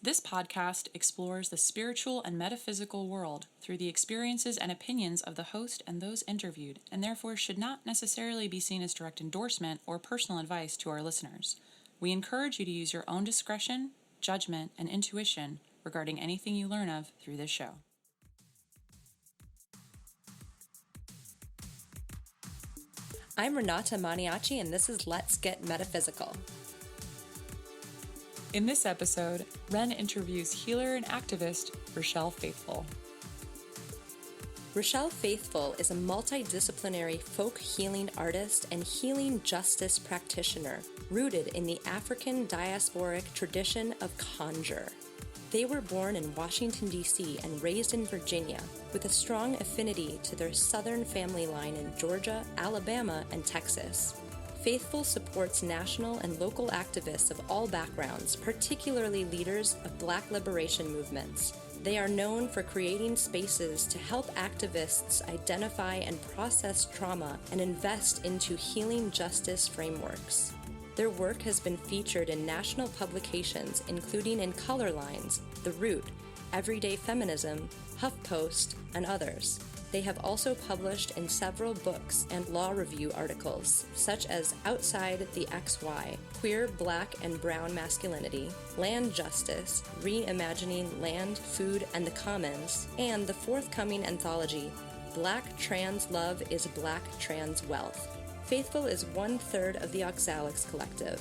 This podcast explores the spiritual and metaphysical world through the experiences and opinions of the host and those interviewed, and therefore should not necessarily be seen as direct endorsement or personal advice to our listeners. We encourage you to use your own discretion, judgment, and intuition regarding anything you learn of through this show. I'm Renata Maniaci, and this is Let's Get Metaphysical. In this episode, Ren interviews healer and activist Richael Faithful. Richael Faithful is a multidisciplinary folk healing artist and healing justice practitioner rooted in the African diasporic tradition of conjure. They were born in Washington, D.C. and raised in Virginia, with a strong affinity to their southern family line in Georgia, Alabama, and Texas. Faithful supports national and local activists of all backgrounds, particularly leaders of Black liberation movements. They are known for creating spaces to help activists identify and process trauma and invest into healing justice frameworks. Their work has been featured in national publications, including in Color Lines, The Root, Everyday Feminism, HuffPost, and others. They have also published in several books and law review articles, such as Outside the XY, Queer, Black, and Brown Masculinity, Land Justice, Reimagining Land, Food, and the Commons, and the forthcoming anthology, Black Trans Love is Black Trans Wealth. Faithful is 1/3 of the Oxalics Collective,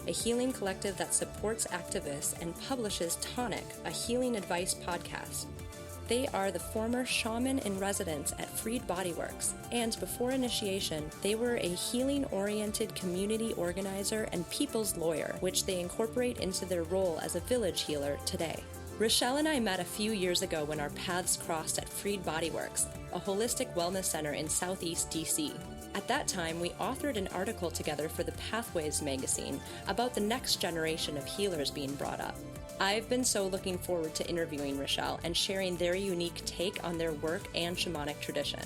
a healing collective that supports activists and publishes Tonic, a healing advice podcast. They are the former shaman in residence at Freed Bodyworks, and before initiation, they were a healing-oriented community organizer and people's lawyer, which they incorporate into their role as a village healer today. Richael and I met a few years ago when our paths crossed at Freed Bodyworks, a holistic wellness center in Southeast DC. At that time, we authored an article together for the Pathways magazine about the next generation of healers being brought up. I've been so looking forward to interviewing Richael and sharing their unique take on their work and shamanic tradition.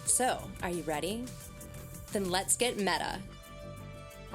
So, are you ready? Then let's get meta.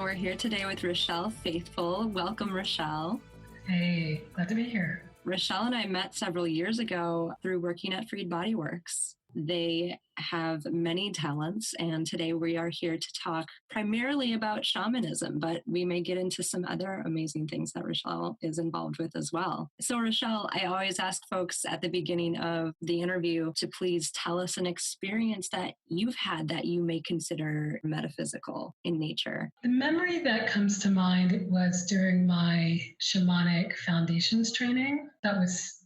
We're here today with Richael Faithful. Welcome, Richael. Hey, glad to be here. Richael and I met several years ago through working at Freed Bodyworks. They have many talents, and today we are here to talk primarily about shamanism, but we may get into some other amazing things that Richael is involved with as well. So Richael, I always ask folks at the beginning of the interview to please tell us an experience that you've had that you may consider metaphysical in nature. The memory that comes to mind was during my shamanic foundations training. That was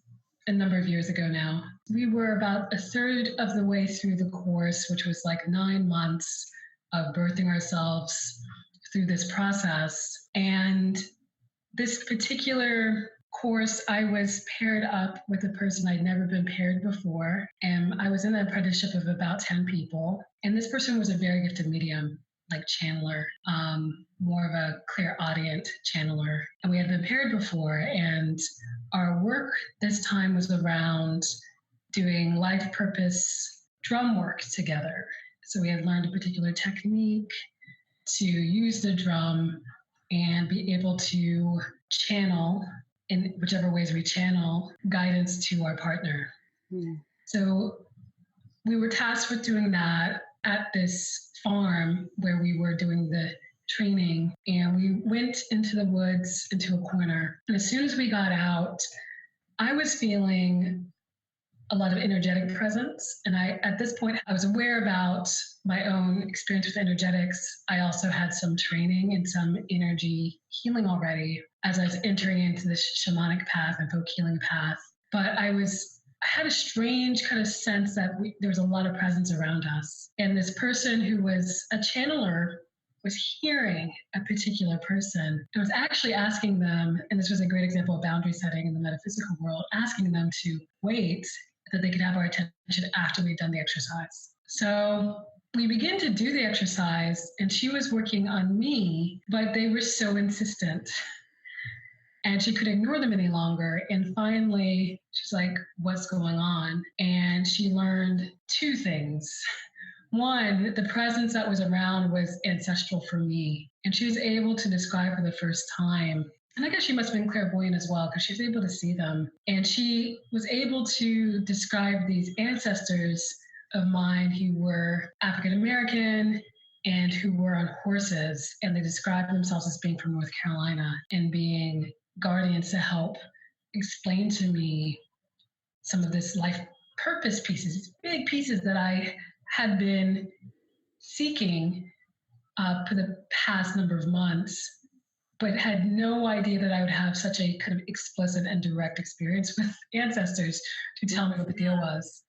a number of years ago now. We were about 1/3 of the way through the course, which was like 9 months of birthing ourselves through this process. And this particular course, I was paired up with a person I'd never been paired before. And I was in an apprenticeship of about 10 people. And this person was a very gifted medium, like channeler, more of a clairaudient channeler. And we had been paired before, and our work this time was around doing life purpose drum work together. So we had learned a particular technique to use the drum and be able to channel, in whichever ways we channel, guidance to our partner. So we were tasked with doing that at this farm where we were doing the training, and we went into the woods, into a corner. And as soon as we got out, I was feeling a lot of energetic presence. And at this point, I was aware about my own experience with energetics. I also had some training and some energy healing already as I was entering into this shamanic path and folk healing path. But I had a strange kind of sense that there was a lot of presence around us. And this person who was a channeler was hearing a particular person and was actually asking them, and this was a great example of boundary setting in the metaphysical world, asking them to wait that they could have our attention after we'd done the exercise. So we began to do the exercise, and she was working on me, but they were so insistent. And she couldn't ignore them any longer. And finally, she's like, what's going on? And she learned 2 things. One, the presence that was around was ancestral for me. And she was able to describe for the first time And I guess she must have been clairvoyant as well because she was able to see them. And she was able to describe these ancestors of mine who were African American and who were on horses. And they described themselves as being from North Carolina and being guardians to help explain to me some of this life purpose pieces, big pieces that I had been seeking for the past number of months, but had no idea that I would have such a kind of explicit and direct experience with ancestors to tell me what the deal was.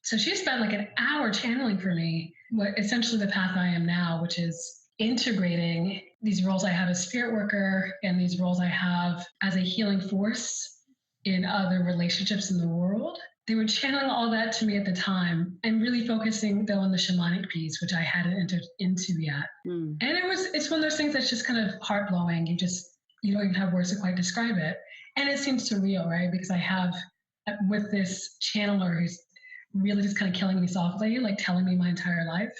So she spent like an hour channeling for me what essentially the path I am now, which is integrating these roles I have as spirit worker and these roles I have as a healing force in other relationships in the world. They were channeling all that to me at the time and really focusing though on the shamanic piece, which I hadn't entered into yet. And it's one of those things that's just kind of heart blowing. You don't even have words to quite describe it. And it seems surreal, right? Because I have with this channeler who's really just kind of killing me softly, like telling me my entire life,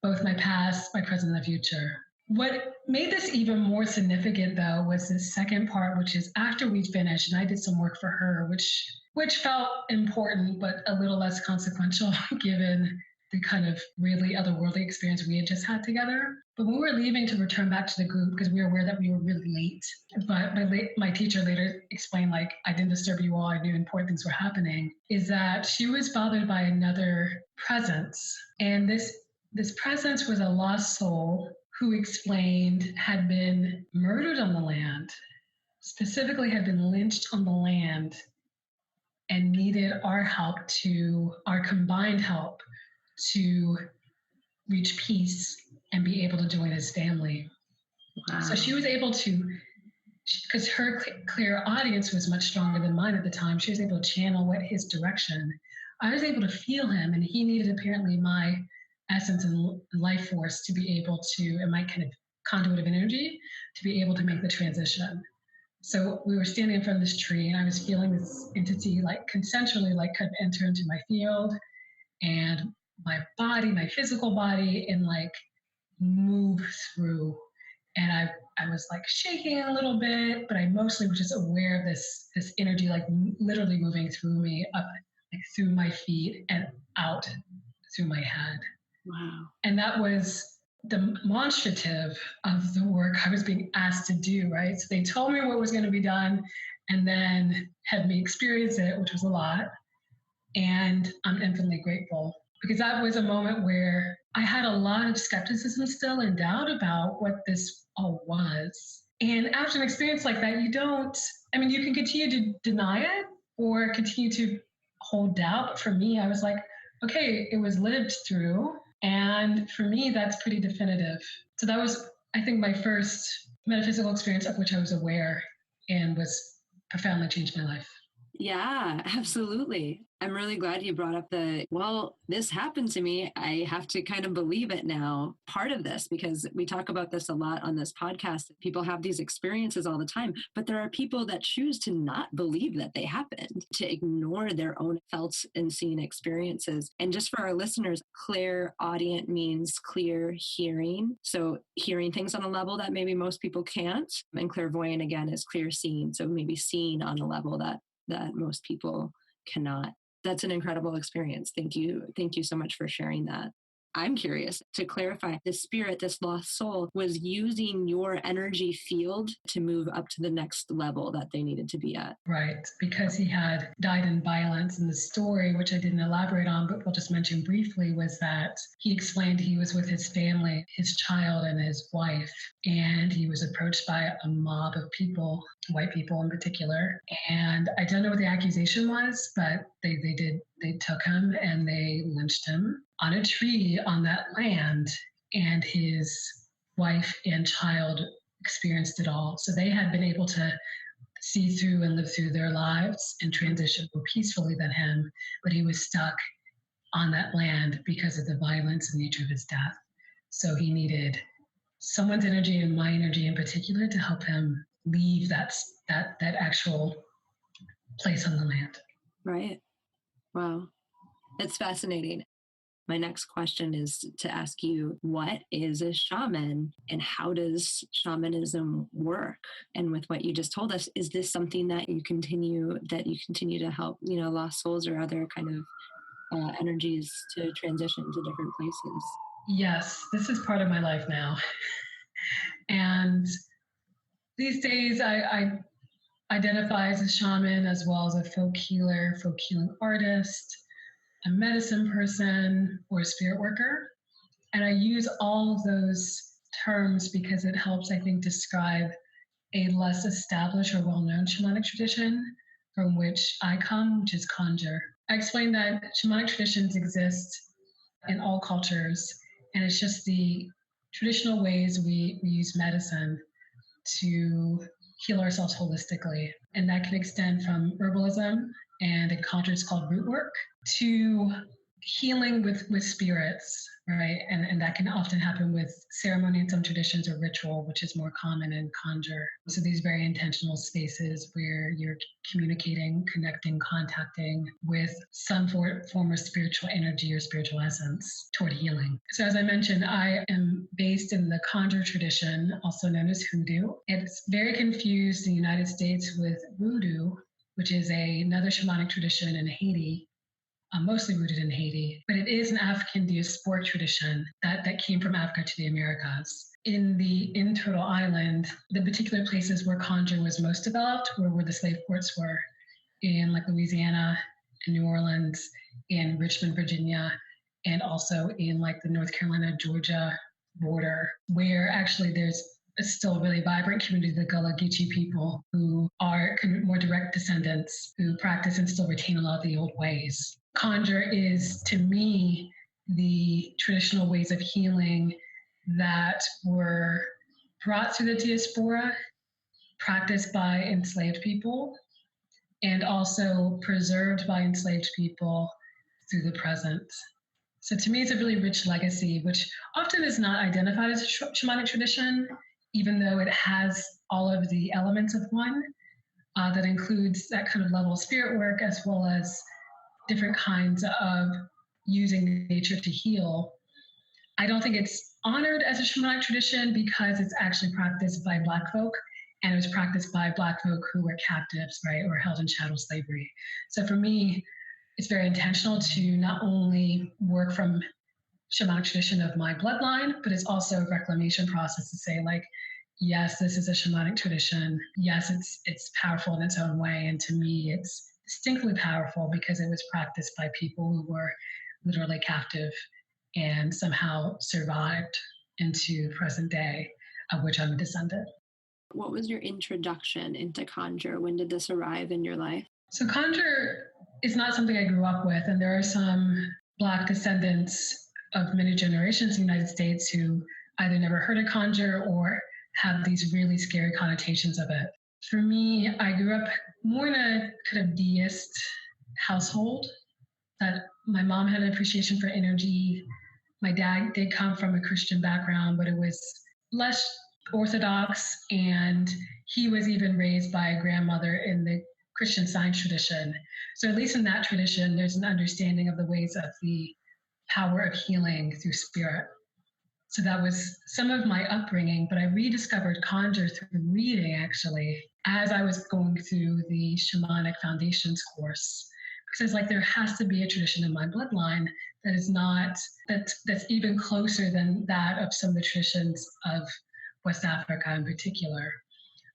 both my past, my present, and the future. What made this even more significant, though, was this second part, which is after we finished, and I did some work for her, which felt important, but a little less consequential given the kind of really otherworldly experience we had just had together. But when we were leaving to return back to the group, because we were aware that we were really late, but my teacher later explained, like, I didn't disturb you all, I knew important things were happening, is that she was bothered by another presence. And this presence was a lost soul who explained had been murdered on the land, specifically had been lynched on the land, and needed our combined help to reach peace and be able to join his family. Wow. So she was able to, because her clear audience was much stronger than mine at the time, she was able to channel his direction. I was able to feel him, and he needed apparently my essence and life force to be able to, and my kind of conduit of energy, to be able to make the transition. So we were standing in front of this tree, and I was feeling this entity, like consensually, like kind of enter into my field and my body, my physical body, and like move through. And I was like shaking a little bit, but I mostly was just aware of this energy, like literally moving through me, up, like through my feet and out through my head. Wow. And that was demonstrative of the work I was being asked to do, right? So they told me what was going to be done and then had me experience it, which was a lot. And I'm infinitely grateful because that was a moment where I had a lot of skepticism still and doubt about what this all was. And after an experience like that, you can continue to deny it or continue to hold doubt. But for me, I was like, okay, it was lived through. And for me, that's pretty definitive. So that was, I think, my first metaphysical experience of which I was aware and was profoundly changed my life. Yeah, absolutely. I'm really glad you brought up this happened to me. I have to kind of believe it now. Part of this, because we talk about this a lot on this podcast, people have these experiences all the time, but there are people that choose to not believe that they happened, to ignore their own felt and seen experiences. And just for our listeners, clairaudient means clear hearing. So hearing things on a level that maybe most people can't. And clairvoyant, again, is clear seeing. So maybe seeing on a level that most people cannot. That's an incredible experience. Thank you. Thank you so much for sharing that. I'm curious to clarify, the spirit, this lost soul, was using your energy field to move up to the next level that they needed to be at. Right, because he had died in violence. And the story, which I didn't elaborate on, but we'll just mention briefly, was that he explained he was with his family, his child and his wife, and he was approached by a mob of people, white people in particular. And I don't know what the accusation was, but they took him and they lynched him on a tree on that land, and his wife and child experienced it all. So they had been able to see through and live through their lives and transition more peacefully than him, but he was stuck on that land because of the violence and nature of his death. So he needed someone's energy and my energy in particular to help him leave that actual place on the land. Right. Wow. It's fascinating. My next question is to ask you, what is a shaman and how does shamanism work? And with what you just told us, is this something that you continue to help, lost souls or other kind of energies to transition to different places? Yes, this is part of my life now. And these days I identify as a shaman as well as a folk healer, folk healing artist, a medicine person, or a spirit worker. And I use all of those terms because it helps, I think, describe a less established or well-known shamanic tradition from which I come, which is conjure. I explained that shamanic traditions exist in all cultures, and it's just the traditional ways we use medicine to heal ourselves holistically. And that can extend from herbalism, and in conjure it's called root work, to healing with spirits, right? And that can often happen with ceremony in some traditions or ritual, which is more common in conjure. So these very intentional spaces where you're communicating, connecting, contacting with some form of spiritual energy or spiritual essence toward healing. So as I mentioned, I am based in the conjure tradition, also known as hoodoo. It's very confused in the United States with voodoo, which is another shamanic tradition in Haiti, mostly rooted in Haiti, but it is an African diasporic tradition that came from Africa to the Americas. In Turtle Island, the particular places where conjure was most developed were where the slave ports were, in like Louisiana, in New Orleans, in Richmond, Virginia, and also in like the North Carolina, Georgia border, where actually there's still a really vibrant community, the Gullah Geechee people, who are more direct descendants who practice and still retain a lot of the old ways. Conjure is, to me, the traditional ways of healing that were brought through the diaspora, practiced by enslaved people, and also preserved by enslaved people through the present. So to me, it's a really rich legacy, which often is not identified as a shamanic tradition, even though it has all of the elements of one, that includes that kind of level of spirit work, as well as different kinds of using nature to heal. I don't think it's honored as a shamanic tradition because it's actually practiced by Black folk, and it was practiced by Black folk who were captives, right, or held in chattel slavery. So for me, it's very intentional to not only work from shamanic tradition of my bloodline, but it's also a reclamation process to say, like, yes, this is a shamanic tradition. Yes, it's powerful in its own way. And to me, it's distinctly powerful because it was practiced by people who were literally captive and somehow survived into present day, of which I'm a descendant. What was your introduction into conjure? When did this arrive in your life? So conjure is not something I grew up with, and there are some Black descendants of many generations in the United States who either never heard of conjure or have these really scary connotations of it. For me, I grew up more in a kind of deist household, that my mom had an appreciation for energy. My dad did come from a Christian background, but it was less orthodox, and he was even raised by a grandmother in the Christian Science tradition. So at least in that tradition, there's an understanding of the ways of the power of healing through spirit. So that was some of my upbringing, but I rediscovered conjure through reading, actually, as I was going through the Shamanic Foundations course. Because I was like, there has to be a tradition in my bloodline that is not, that's even closer than that of some of the traditions of West Africa in particular.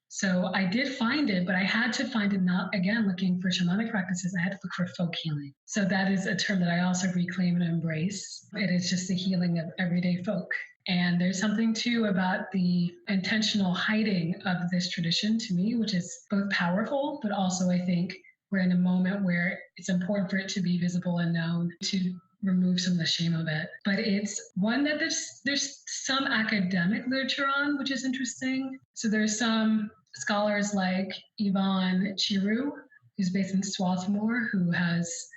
So I did find it, but I had to find it not, again, looking for shamanic practices, I had to look for folk healing. So that is a term that I also reclaim and embrace. It is just the healing of everyday folk. And there's something too about the intentional hiding of this tradition to me, which is both powerful, but also I think we're in a moment where it's important for it to be visible and known, to remove some of the shame of it. But it's one that there's some academic literature on, which is interesting. So there's some scholars like Yvonne Chiru, who's based in Swarthmore, who's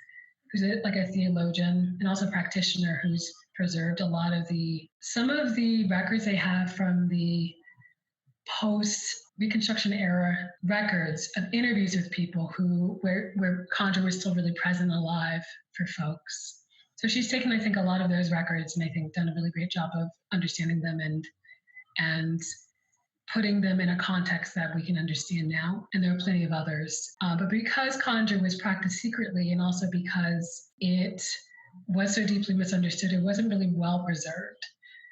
like a theologian and also a practitioner who's preserved some of the records they have from the post-Reconstruction era records of interviews with people where conjure was still really present and alive for folks. So she's taken, I think, a lot of those records and I think done a really great job of understanding them and putting them in a context that we can understand now. And there are plenty of others. But because conjure was practiced secretly and also because it was so deeply misunderstood, it wasn't really well preserved.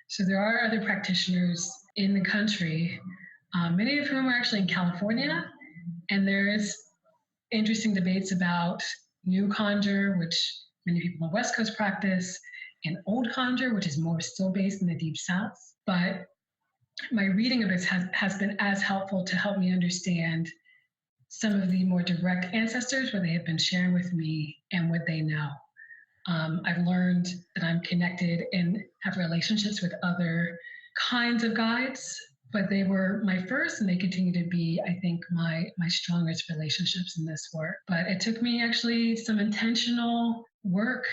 So there are other practitioners in the country, many of whom are actually in California. And there is interesting debates about new conjure, which many people on the West Coast practice, and old conjure, which is more still based in the Deep South. But my reading of it has been as helpful to help me understand some of the more direct ancestors, what they have been sharing with me and what they know. I've learned that I'm connected and have relationships with other kinds of guides, but they were my first and they continue to be, I think, my strongest relationships in this work. But it took me actually some intentional work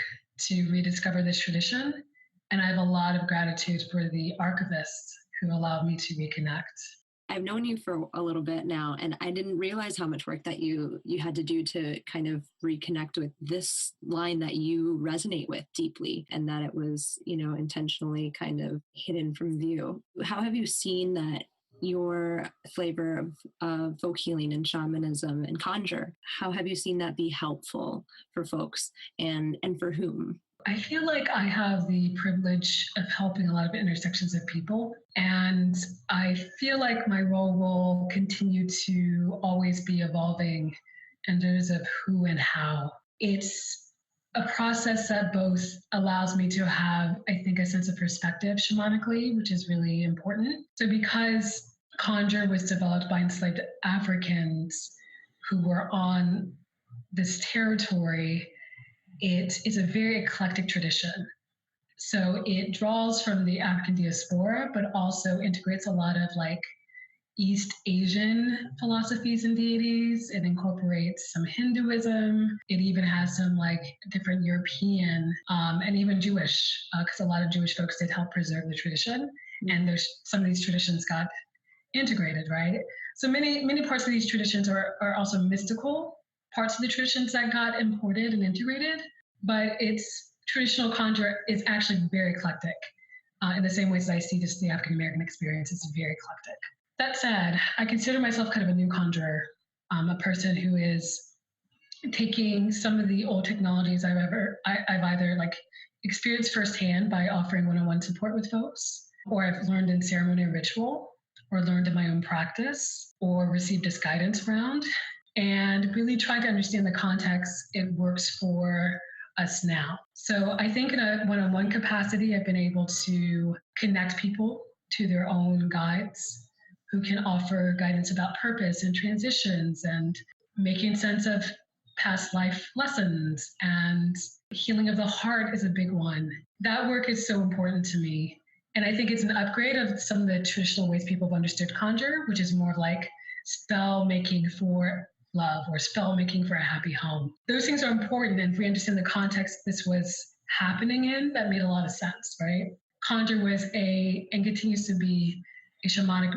to rediscover this tradition. And I have a lot of gratitude for the archivists who allowed me to reconnect. I've known you for a little bit now, and I didn't realize how much work that you had to do to kind of reconnect with this line that you resonate with deeply, and that it was, intentionally kind of hidden from view. How have you seen that your flavor of folk healing and shamanism and conjure, how have you seen that be helpful for folks and for whom? I feel like I have the privilege of helping a lot of intersections of people, and I feel like my role will continue to always be evolving in terms of who and how. It's a process that both allows me to have, I think, a sense of perspective shamanically, which is really important. So because conjure was developed by enslaved Africans who were on this territory, it is a very eclectic tradition. So it draws from the African diaspora, but also integrates a lot of East Asian philosophies and deities. It incorporates some Hinduism. It even has some different European and even Jewish, because a lot of Jewish folks did help preserve the tradition. And there's some of these traditions got integrated, right? So many parts of these traditions are also mystical parts of the traditions that got imported and integrated, but its traditional conjure is actually very eclectic. In the same ways that I see this, the African American experience is very eclectic. That said, I consider myself kind of a new conjurer, a person who is taking some of the old technologies I've either experienced firsthand by offering one-on-one support with folks, or I've learned in ceremony or ritual, or learned in my own practice, or received as guidance around, and really trying to understand the context it works for us now. So I think in a one-on-one capacity, I've been able to connect people to their own guides who can offer guidance about purpose and transitions and making sense of past life lessons, and healing of the heart is a big one. That work is so important to me. And I think it's an upgrade of some of the traditional ways people have understood conjure, which is more of spell making for love or spell making for a happy home. Those things are important, and if we understand the context this was happening in, that made a lot of sense, right? Conjure was and continues to be a shamanic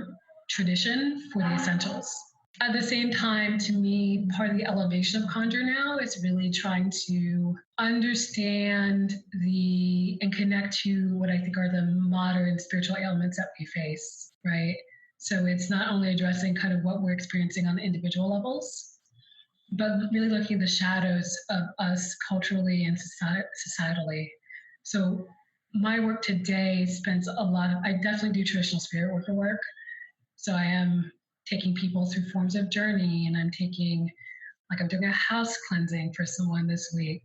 tradition for the essentials. At the same time, to me, part of the elevation of conjure now is really trying to understand and connect to what I think are the modern spiritual ailments that we face, right? So it's not only addressing kind of what we're experiencing on the individual levels, but really looking at the shadows of us culturally and societally. So my work today spends I definitely do traditional spirit worker work. So I am taking people through forms of journey, and I'm doing a house cleansing for someone this week,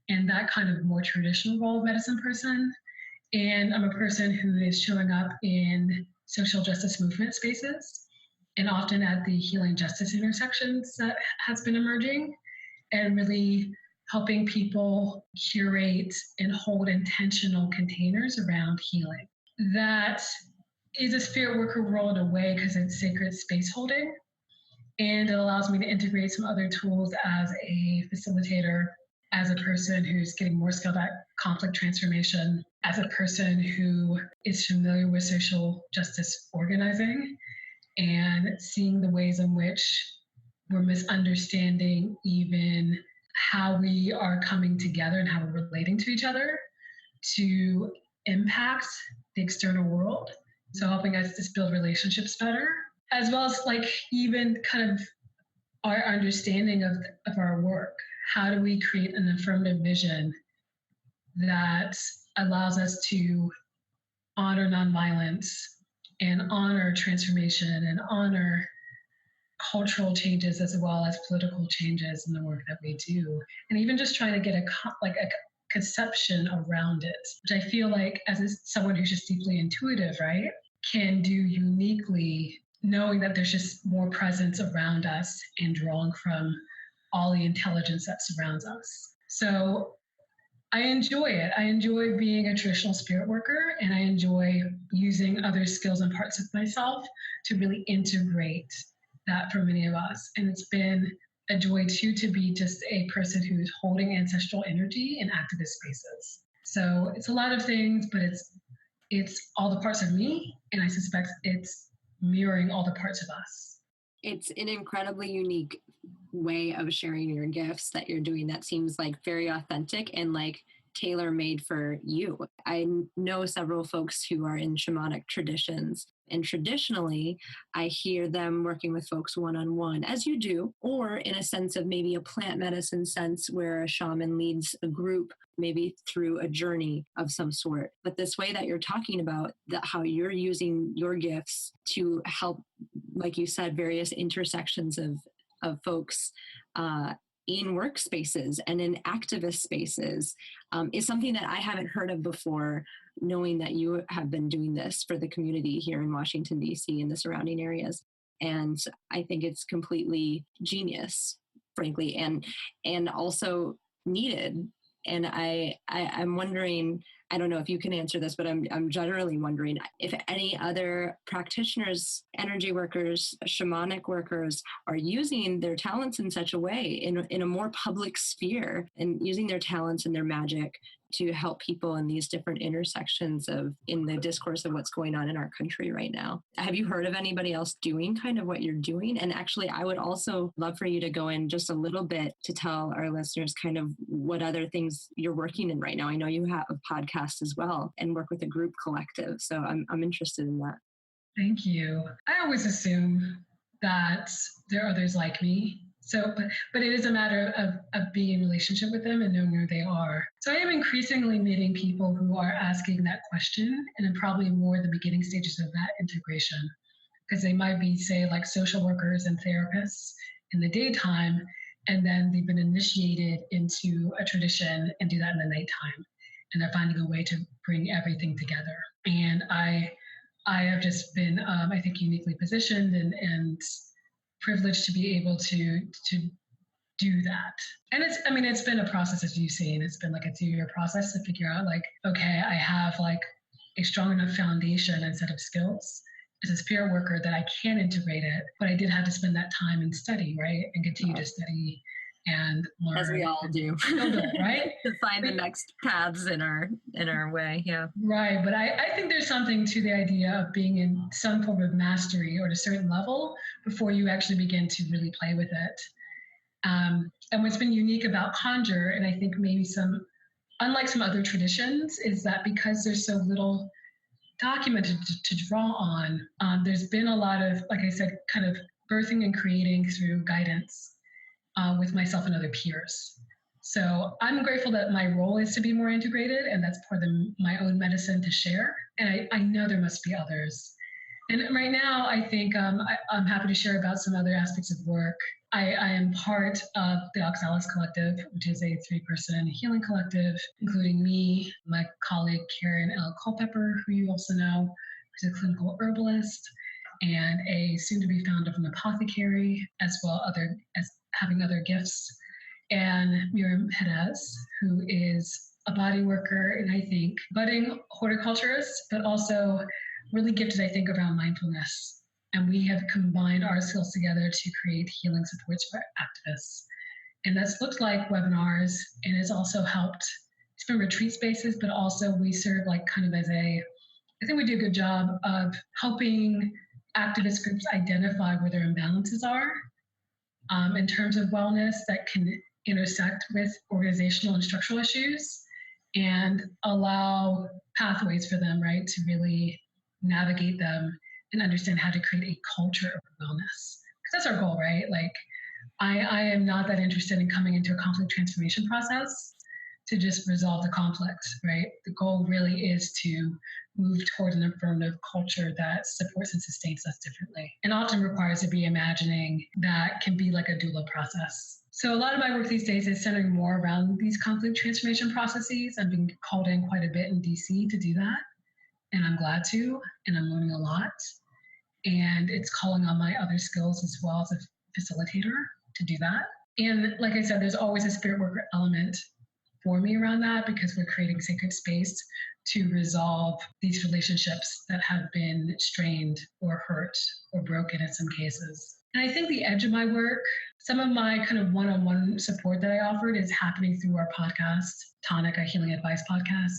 and that kind of more traditional role of medicine person. And I'm a person who is showing up in social justice movement spaces, and often at the healing justice intersections that has been emerging, and really helping people curate and hold intentional containers around healing. That is a spirit worker role in a way because it's sacred space holding, and it allows me to integrate some other tools as a facilitator, as a person who's getting more skilled at conflict transformation, as a person who is familiar with social justice organizing, and seeing the ways in which we're misunderstanding even how we are coming together and how we're relating to each other to impact the external world. So helping us just build relationships better, as well as like even kind of our understanding of our work. How do we create an affirmative vision that allows us to honor nonviolence and honor transformation and honor cultural changes as well as political changes in the work that we do, and even just trying to get a conception around it, which I feel like as someone who's just deeply intuitive, right, can do uniquely, knowing that there's just more presence around us and drawing from all the intelligence that surrounds us. So I enjoy it. I enjoy being a traditional spirit worker, and I enjoy using other skills and parts of myself to really integrate that for many of us. And it's been a joy too to be just a person who's holding ancestral energy in activist spaces. So it's a lot of things, but it's all the parts of me, and I suspect it's mirroring all the parts of us. It's an incredibly unique way of sharing your gifts that you're doing that seems like very authentic and like tailor-made for you. I know several folks who are in shamanic traditions, and traditionally I hear them working with folks one-on-one, as you do, or in a sense of maybe a plant medicine sense where a shaman leads a group maybe through a journey of some sort. But this way that you're talking about, that how you're using your gifts to help, like you said, various intersections of folks in workspaces and in activist spaces is something that I haven't heard of before, knowing that you have been doing this for the community here in Washington, D.C. and the surrounding areas. And I think it's completely genius, frankly, and also needed. And I'm wondering, I don't know if you can answer this, but I'm generally wondering if any other practitioners, energy workers, shamanic workers are using their talents in such a way in a more public sphere, and using their talents and their magic to help people in these different intersections in the discourse of what's going on in our country right now. Have you heard of anybody else doing kind of what you're doing? And actually, I would also love for you to go in just a little bit to tell our listeners kind of what other things you're working in right now. I know you have a podcast as well and work with a group collective. So I'm interested in that. Thank you. I always assume that there are others like me. So, but it is a matter of being in relationship with them and knowing who they are. So I am increasingly meeting people who are asking that question, and I'm probably more the beginning stages of that integration, because they might be, say, like social workers and therapists in the daytime, and then they've been initiated into a tradition and do that in the nighttime, and they're finding a way to bring everything together. And I have just been, I think, uniquely positioned and privileged to be able to do that. And it's been a process, as you've seen. It's been like a 2-year process to figure out, like, okay, I have like a strong enough foundation and set of skills as a spirit worker that I can integrate it, but I did have to spend that time and study, right? And continue to study and learn. As we all do. Right? To find the next paths in our way, yeah. Right, but I think there's something to the idea of being in some form of mastery or at a certain level before you actually begin to really play with it. And what's been unique about conjure, and I think maybe unlike some other traditions, is that because there's so little documented to draw on, there's been a lot of, like I said, kind of birthing and creating through guidance with myself and other peers. So I'm grateful that my role is to be more integrated, and that's part of my own medicine to share. And I know there must be others. And right now, I think I'm happy to share about some other aspects of work. I am part of the Oxalis Collective, which is a 3-person healing collective, including me, my colleague Karen L. Culpepper, who you also know, who's a clinical herbalist, and a soon-to-be found of an apothecary, as well as having other gifts, and Miriam Perez, who is a body worker and I think budding horticulturist, but also really gifted, I think, around mindfulness. And we have combined our skills together to create healing supports for activists. And that's looked like webinars, and it's also helped. It's been retreat spaces, but also we serve like kind of as I think we do a good job of helping activist groups identify where their imbalances are in terms of wellness that can intersect with organizational and structural issues and allow pathways for them, right, to really navigate them and understand how to create a culture of wellness. Because that's our goal, right? Like, I am not that interested in coming into a conflict transformation process to just resolve the conflict, right? The goal really is to move toward an affirmative culture that supports and sustains us differently, and often requires a reimagining that can be like a doula process. So a lot of my work these days is centering more around these conflict transformation processes. I'm being called in quite a bit in DC to do that, and I'm glad to, and I'm learning a lot. And it's calling on my other skills as well as a facilitator to do that. And like I said, there's always a spirit worker element for me around that, because we're creating sacred space to resolve these relationships that have been strained or hurt or broken in some cases. And I think the edge of my work, some of my kind of one-on-one support that I offered is happening through our podcast, Tonic, a healing advice podcast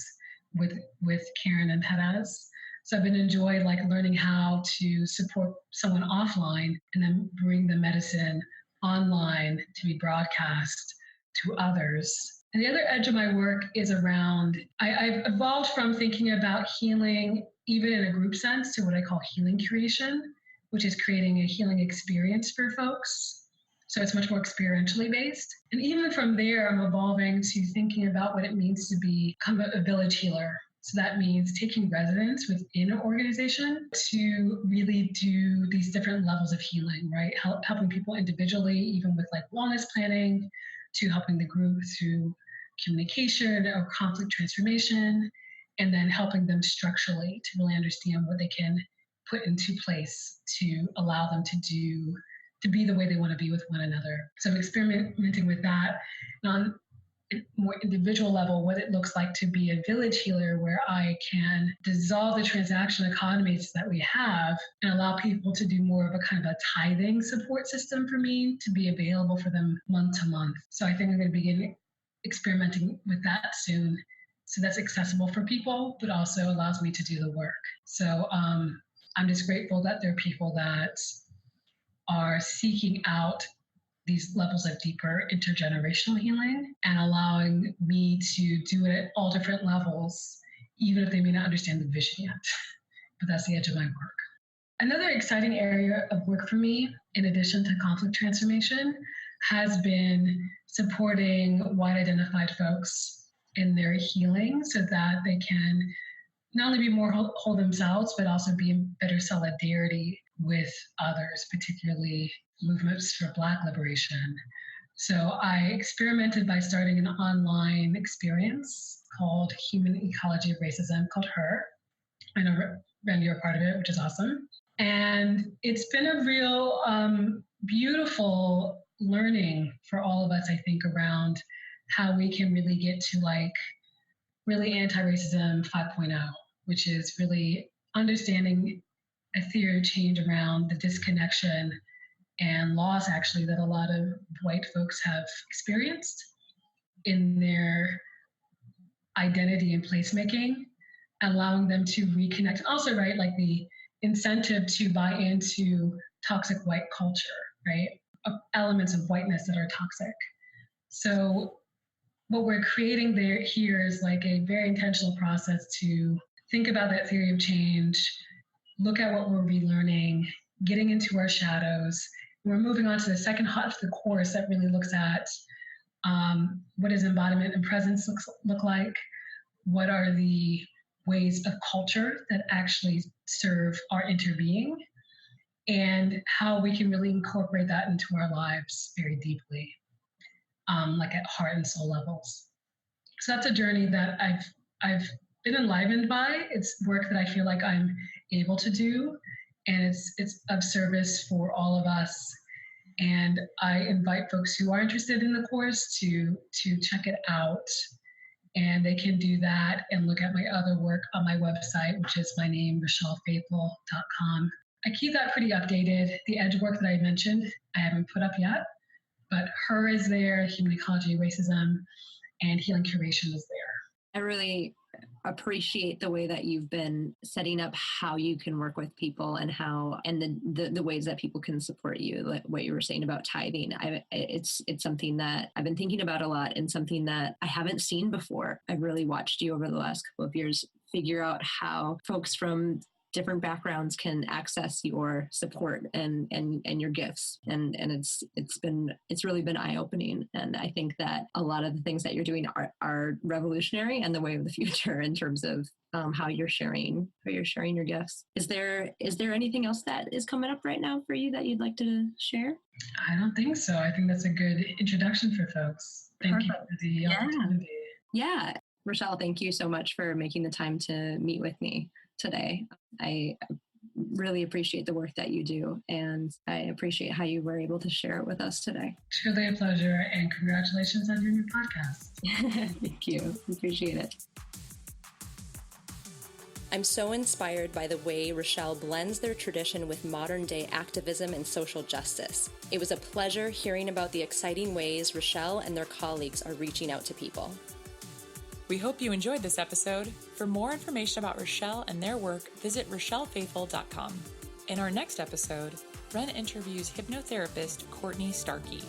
with Karen and Perez. So I've been enjoying like learning how to support someone offline and then bring the medicine online to be broadcast to others. And the other edge of my work is around, I've evolved from thinking about healing, even in a group sense, to what I call healing creation, which is creating a healing experience for folks. So it's much more experientially based. And even from there, I'm evolving to thinking about what it means to become a village healer. So that means taking residence within an organization to really do these different levels of healing, right? Helping people individually, even with like wellness planning, to helping the group through communication or conflict transformation, and then helping them structurally to really understand what they can put into place to allow them to be the way they want to be with one another. So I'm experimenting with that. And on a more individual level, what it looks like to be a village healer, where I can dissolve the transaction economies that we have and allow people to do more of a kind of a tithing support system for me to be available for them month to month. So I think I'm going to begin experimenting with that soon. So that's accessible for people, but also allows me to do the work. So I'm just grateful that there are people that are seeking out these levels of deeper intergenerational healing and allowing me to do it at all different levels, even if they may not understand the vision yet. But that's the edge of my work. Another exciting area of work for me, in addition to conflict transformation, has been supporting white identified folks in their healing so that they can not only be more whole themselves, but also be in better solidarity with others, particularly movements for Black liberation. So I experimented by starting an online experience called Human Ecology of Racism, called HER. I know, Randy, you're a part of it, which is awesome. And it's been a real beautiful learning for all of us, I think, around how we can really get to like really anti-racism 5.0, which is really understanding a theory of change around the disconnection and loss actually that a lot of white folks have experienced in their identity and placemaking, allowing them to reconnect. Also, right, like the incentive to buy into toxic white culture, right? Elements of whiteness that are toxic. So what we're creating here is like a very intentional process to think about that theory of change, look at what we're relearning, getting into our shadows. We're moving on to the second half of the course that really looks at what does embodiment and presence look like? What are the ways of culture that actually serve our interbeing? And how we can really incorporate that into our lives very deeply, like at heart and soul levels. So that's a journey that I've been enlivened by. It's work that I feel like I'm able to do, and it's of service for all of us. And I invite folks who are interested in the course to check it out. And they can do that and look at my other work on my website, which is my name, RichelleFaithful.com. I keep that pretty updated. The edge work that I mentioned, I haven't put up yet, but HER is there, Human Ecology, Racism, and Healing Curation is there. I really appreciate the way that you've been setting up how you can work with people and the ways that people can support you. Like what you were saying about tithing, it's something that I've been thinking about a lot, and something that I haven't seen before. I've really watched you over the last couple of years figure out how folks from different backgrounds can access your support and your gifts. And it's really been eye-opening. And I think that a lot of the things that you're doing are revolutionary and the way of the future in terms of how you're sharing your gifts. Is there anything else that is coming up right now for you that you'd like to share? I don't think so. I think that's a good introduction for folks. Thank you for the opportunity. Yeah. Richael, thank you so much for making the time to meet with me today. I really appreciate the work that you do, and I appreciate how you were able to share it with us today. Truly a pleasure, and congratulations on your new podcast. Thank you. Appreciate it. I'm so inspired by the way Richael blends their tradition with modern day activism and social justice. It was a pleasure hearing about the exciting ways Richael and their colleagues are reaching out to people. We hope you enjoyed this episode. For more information about Richael and their work, visit RichelleFaithful.com. In our next episode, Ren interviews hypnotherapist Courtney Starkey.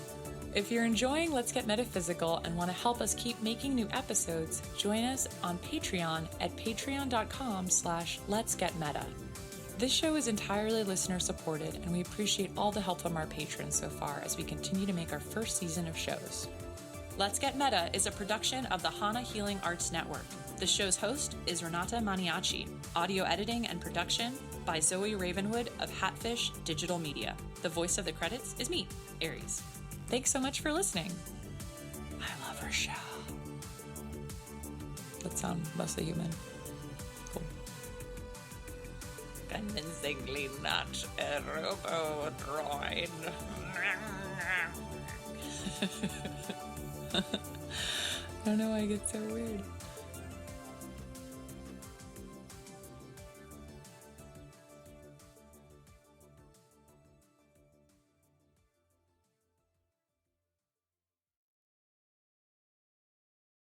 If you're enjoying Let's Get Metaphysical and want to help us keep making new episodes, join us on Patreon at patreon.com/letsgetmeta. This show is entirely listener supported, and we appreciate all the help from our patrons so far as we continue to make our first season of shows. Let's Get Meta is a production of the Hana Healing Arts Network. The show's host is Renata Maniaci. Audio editing and production by Zoe Ravenwood of Hatfish Digital Media. The voice of the credits is me, Aries. Thanks so much for listening. I love Richael. That sounds mostly human. Cool. Convincingly not a robo-droid. I don't know why I get so weird.